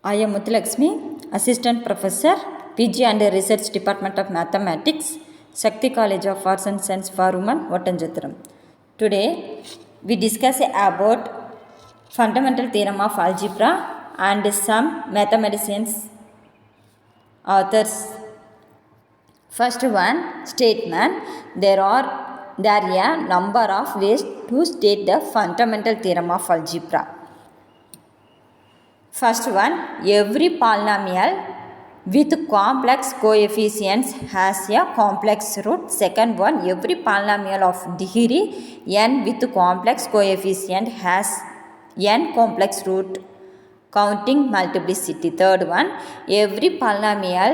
I am Muthulakshmi, Assistant Professor, PG and Research Department of Mathematics, Shakti College of Arts and Science for Women, Vattanjathuram. Today, we discuss about fundamental theorem of algebra and some mathematicians authors. First one statement: there are a number of ways to state the fundamental theorem of algebra. First one, every polynomial with complex coefficients has a complex root. Second one, every polynomial of degree n with complex coefficient has n complex root counting multiplicity. Third one, every polynomial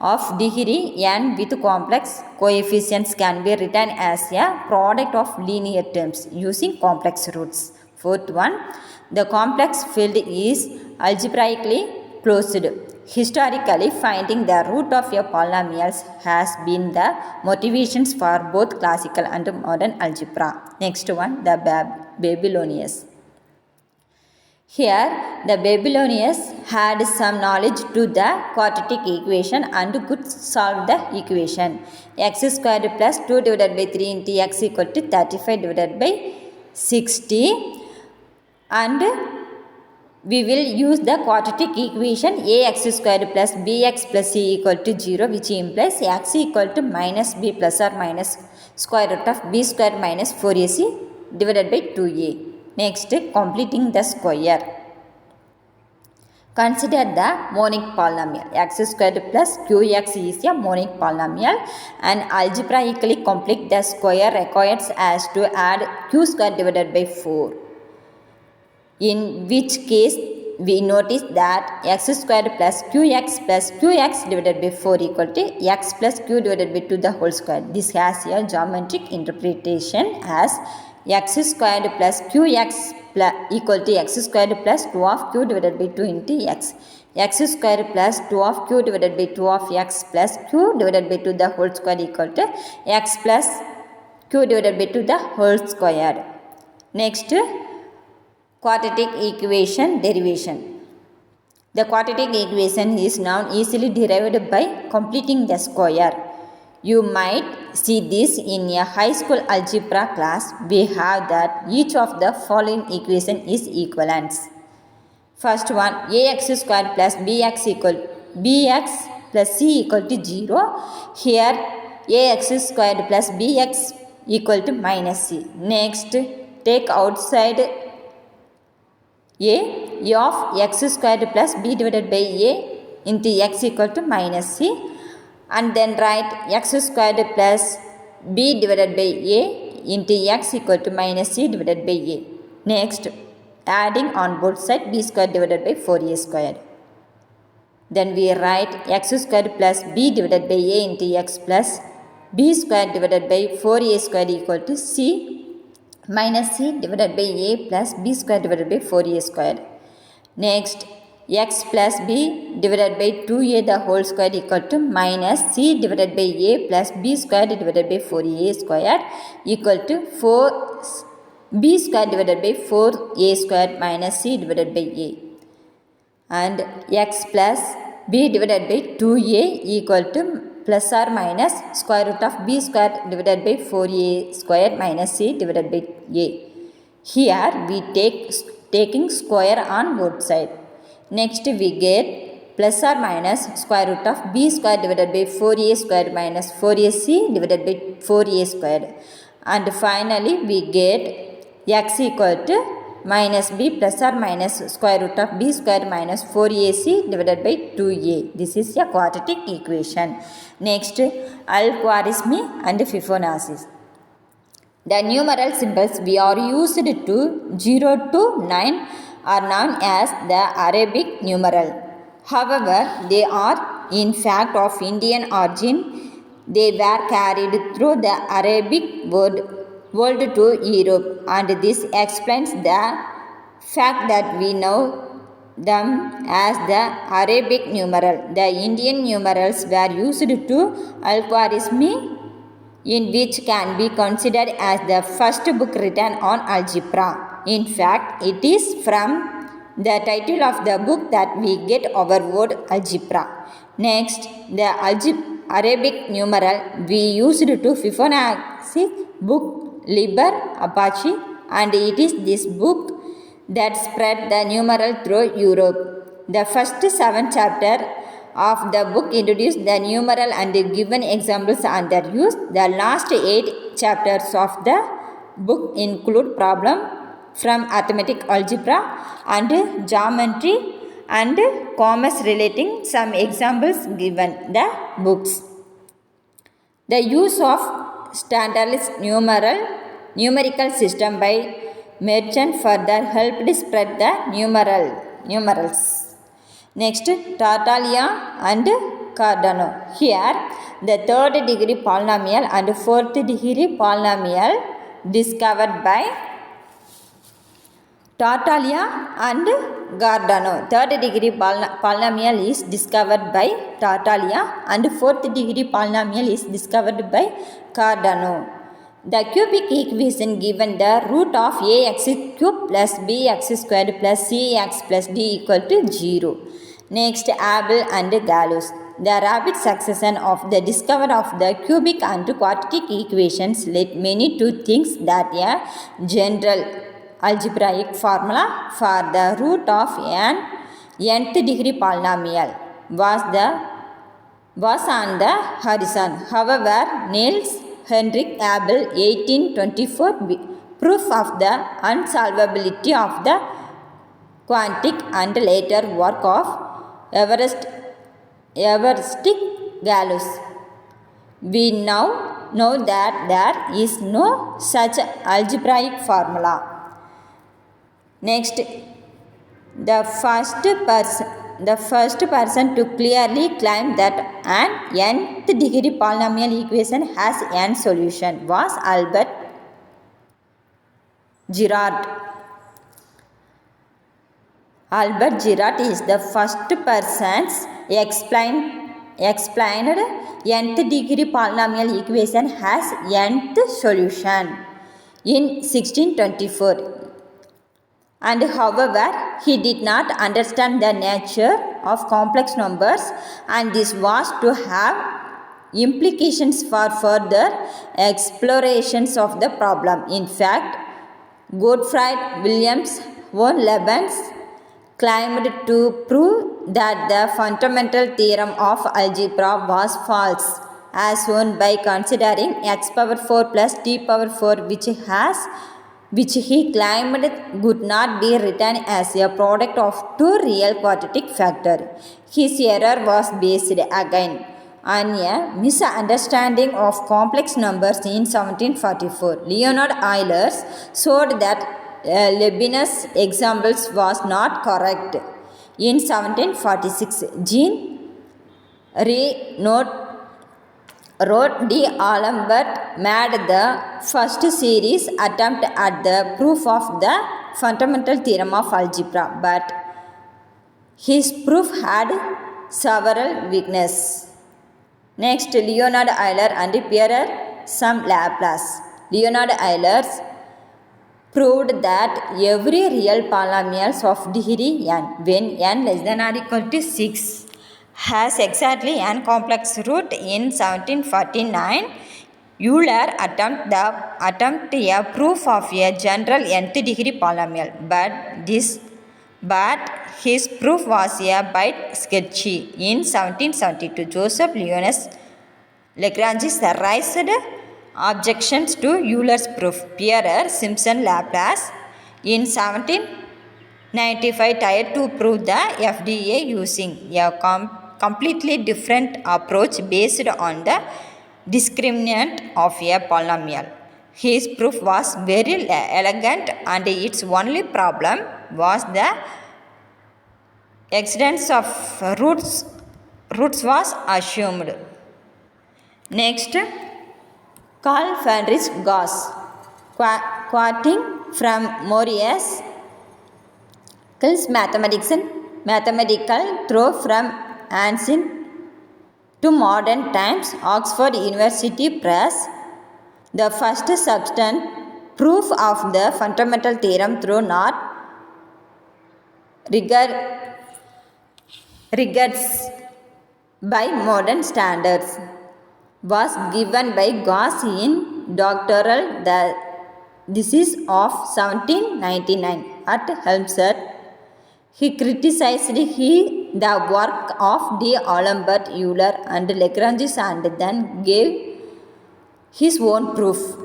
of degree n with complex coefficients can be written as a product of linear terms using complex roots. Fourth one, the complex field is algebraically closed. Historically, finding the root of a polynomial has been the motivations for both classical and modern algebra. Next one, the Babylonians. Here, the Babylonians had some knowledge to the quadratic equation and could solve the equation. X squared plus 2 divided by 3 into x equal to 35 divided by 60. And we will use the quadratic equation ax squared plus bx plus c equal to 0, which implies x equal to minus b plus or minus square root of b squared minus 4ac divided by 2a. Next, completing the square. Consider the monic polynomial. X squared plus qx is a monic polynomial, and algebraically complete the square requires us to add q squared divided by 4. In which case, we notice that x squared plus qx divided by 4 equal to x plus q divided by 2 the whole square. This has a geometric interpretation as x squared plus qx equal to x squared plus 2 of q divided by 2 into x. X squared plus 2 of q divided by 2 of x plus q divided by 2 the whole square equal to x plus q divided by 2 the whole square. Next, quadratic equation derivation. The quadratic equation is now easily derived by completing the square. You might see this in a high school algebra class. We have that each of the following equation is equivalence. First one, ax squared plus bx plus c equal to 0. Here ax squared plus bx equal to minus c. Next, take outside a of x squared plus b divided by a into x equal to minus c, and then write x squared plus b divided by a into x equal to minus c divided by a. Next, adding on both sides b squared divided by 4a squared. Then we write x squared plus b divided by a into x plus b squared divided by 4a squared equal to c minus c divided by a plus b square divided by 4a squared. Next, x plus b divided by 2a the whole square equal to minus c divided by a plus b square divided by 4a squared equal to 4b square divided by 4a squared minus c divided by a. And x plus b divided by 2a equal to plus or minus square root of b square divided by 4a square minus c divided by a. Here we taking square on both sides. Next, we get plus or minus square root of b square divided by 4a square minus 4ac divided by 4a squared. And finally, we get x equal to minus b plus or minus square root of b square minus 4ac divided by 2a. This is a quadratic equation. Next, algorithm and Fibonacci. The numeral symbols we are used to 0 to 9 are known as the Arabic numeral. However, they are in fact of Indian origin. They were carried through the Arabic world to Europe, and this explains the fact that we know them as the Arabic numeral. The Indian numerals were used to algorithm, in which can be considered as the first book written on algebra. In fact, it is from the title of the book that we get our word algebra. Next, the Arabic numeral we used to Fibonacci book Liber Apache, and it is this book that spread the numeral through Europe. The first 7 chapters of the book introduce the numeral and given examples and their use. The last 8 chapters of the book include problem from arithmetic algebra and geometry and commerce relating some examples given the books. The use of standardized numerical system by merchant further helped spread the numerals. Next, Tartaglia and Cardano. Here, the third degree polynomial and fourth degree polynomial discovered by Tartaglia and Cardano. Third degree polynomial is discovered by Tartaglia and fourth degree polynomial is discovered by Cardano. The cubic equation given the root of ax cube plus bx squared plus cx plus d equal to 0. Next, Abel and Gauss. The rapid succession of the discovery of the cubic and quadratic equations led many to think that a general algebraic formula for the root of an nth degree polynomial was on the horizon. However, Niels Henrik Abel 1824 proof of the unsolvability of the quantic and later work of Everstic Gauss. We now know that there is no such algebraic formula. Next, the first person to clearly claim that an nth degree polynomial equation has n solution was Albert Jirat. Albert Jirat is the first person explained nth degree polynomial equation has nth solution in 1624. And however, he did not understand the nature of complex numbers, and this was to have implications for further explorations of the problem. In fact, Gottfried Wilhelms von Leibniz claimed to prove that the fundamental theorem of algebra was false, as shown by considering x power 4 plus t power 4 which he claimed could not be written as a product of two real quadratic factors. His error was based again on a misunderstanding of complex numbers in 1744. Leonhard Euler showed that Leibniz's examples was not correct. In 1746, Jean Renoir wrote D'Alembert made the first serious attempt at the proof of the fundamental theorem of algebra, but his proof had several weaknesses. Next, Leonhard Euler and Pierre some Laplace. Leonhard Euler proved that every real polynomials of degree n, when n less than or equal to 6, has exactly n complex root. In 1749, Euler attempt a proof of a general nth degree polynomial, but his proof was a bit sketchy. In 1772, Joseph Leonis Lagrange raised objections to Euler's proof. Pierre Simpson Laplace in 1795 tried to prove the FDA using a completely different approach based on the discriminant of a polynomial. His proof was very elegant, and its only problem was the existence of roots was assumed. Next, Carl Friedrich Gauss, quoting from Maurice Kills mathematical through from ancient to modern times, Oxford University Press, the first substantive, proof of the fundamental theorem through not regard, regards by modern standards was given by Gauss in doctoral thesis of 1799 at Helmstedt. He criticized the work of D'Alembert, Euler and Lagrange and then gave his own proof.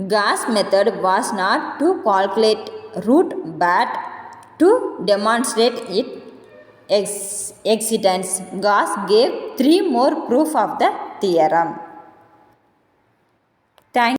Gauss' method was not to calculate root but to demonstrate its existence. Gauss gave 3 more proof of the theorem. Thank